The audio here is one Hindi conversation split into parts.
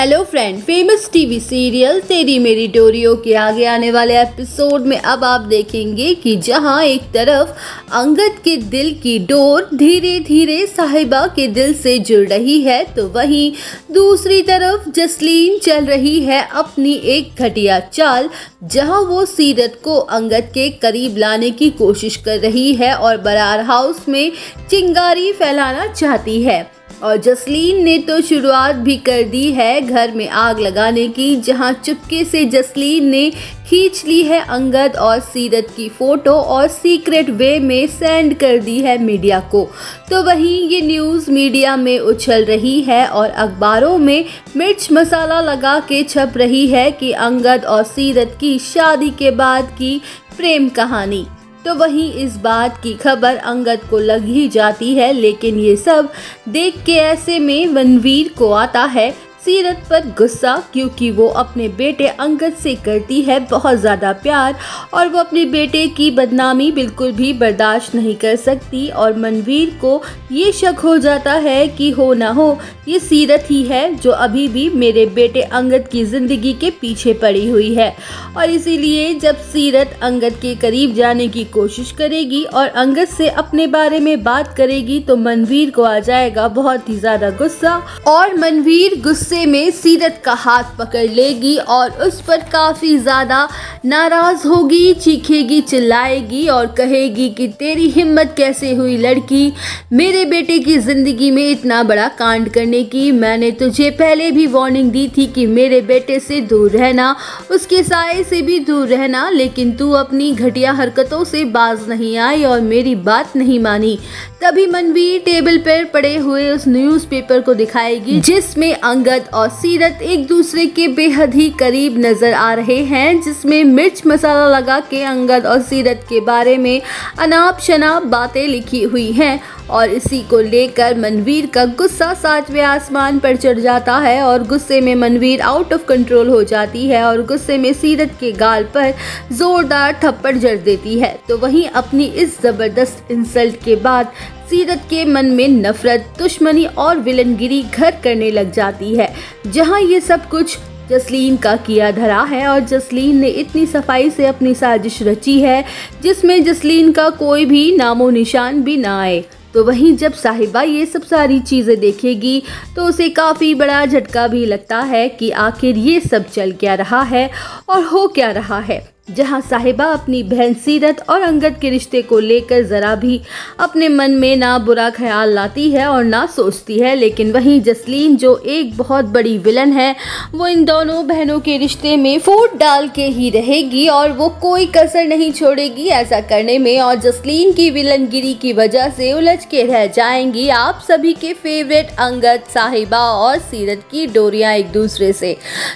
Hello friend, famous TV serial तेरी मेरी डोरियों के आगे आने वाले एपिसोड में अब आप देखेंगे कि जहां एक तरफ अंगद के दिल की डोर धीरे धीरे साहिबा के दिल से जुड़ रही है, तो वहीं दूसरी तरफ जसलीन चल रही है अपनी एक घटिया चाल, जहां वो सीरत को अंगद के करीब लाने की कोशिश कर रही है और बरार हाउस में चिंगारी फैलाना चाहती है। और जसलीन ने तो शुरुआत भी कर दी है घर में आग लगाने की, जहां चुपके से जसलीन ने खींच ली है अंगद और सीरत की फोटो और सीक्रेट वे में सेंड कर दी है मीडिया को। तो वहीं ये न्यूज़ मीडिया में उछल रही है और अखबारों में मिर्च मसाला लगा के छप रही है कि अंगद और सीरत की शादी के बाद की प्रेम कहानी। तो वहीं इस बात की खबर अंगद को लग ही जाती है, लेकिन ये सब देख के ऐसे में मनवीर को आता है सीरत पर गुस्सा, क्योंकि वो अपने बेटे अंगद से करती है बहुत ज़्यादा प्यार और वो अपने बेटे की बदनामी बिल्कुल भी बर्दाश्त नहीं कर सकती। और मनवीर को ये शक हो जाता है कि हो ना हो ये सीरत ही है जो अभी भी मेरे बेटे अंगद की ज़िंदगी के पीछे पड़ी हुई है। और इसीलिए जब सीरत अंगद के करीब जाने की कोशिश करेगी और अंगद से अपने बारे में बात करेगी तो मनवीर को आ जाएगा बहुत ही ज़्यादा गुस्सा और मनवीर गुस्से में सीरत का हाथ पकड़ लेगी और उस पर काफी ज्यादा नाराज होगी, चीखेगी, चिल्लाएगी और कहेगी कि तेरी हिम्मत कैसे हुई लड़की मेरे बेटे की जिंदगी में इतना बड़ा कांड करने की। मैंने तुझे पहले भी वार्निंग दी थी कि मेरे बेटे से दूर रहना, उसके साए से भी दूर रहना, लेकिन तू अपनी घटिया हरकतों से बाज नहीं आई और मेरी बात नहीं मानी। तभी मनवीर टेबल पर पड़े हुए उस न्यूज़पेपर को दिखाएगी जिसमें अंगद और सीरत एक दूसरे के बेहद ही करीब नजर आ रहे हैं, जिसमें मिर्च मसाला लगा के अंगद और सीरत के बारे में अनाप शनाप बातें लिखी हुई हैं। और इसी को लेकर मनवीर का गुस्सा सातवें आसमान पर चढ़ जाता है और गुस्से में मनवीर आउट ऑफ कंट्रोल हो जाती है और गुस्से में सीरत के गाल पर जोरदार थप्पड़ जड़ देती है। तो वहीं अपनी इस जबरदस्त इंसल्ट के बाद सीरत के मन में नफरत, दुश्मनी और विलनगिरी घर करने लग जाती है, जहां ये सब कुछ जसलीन का किया धरा है। और जसलीन ने इतनी सफाई से अपनी साजिश रची है जिसमें जसलीन का कोई भी नामो निशान भी ना आए। तो वहीं जब साहिबा ये सब सारी चीज़ें देखेगी तो उसे काफ़ी बड़ा झटका भी लगता है कि आखिर ये सब चल क्या रहा है और हो क्या रहा है, जहां साहिबा अपनी बहन सीरत और अंगद के रिश्ते को लेकर ज़रा भी अपने मन में ना बुरा ख्याल लाती है और ना सोचती है। लेकिन वहीं जसलीन जो एक बहुत बड़ी विलन है, वो इन दोनों बहनों के रिश्ते में फूट डाल के ही रहेगी और वो कोई कसर नहीं छोड़ेगी ऐसा करने में। और जसलीन की विलनगिरी की वजह से उलझ के रह जाएंगी आप सभी के फेवरेट अंगद, साहिबा और सीरत की डोरियां एक दूसरे से।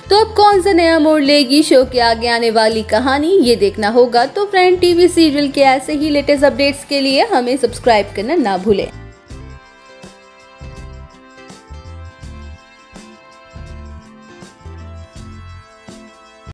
तो अब कौन सा नया मोड़ लेगी शो के आगे आने वाली कहानी, ये देखना होगा। तो फ्रेंड, टीवी सीरियल के ऐसे ही लेटेस्ट अपडेट्स के लिए हमें सब्सक्राइब करना ना भूलें।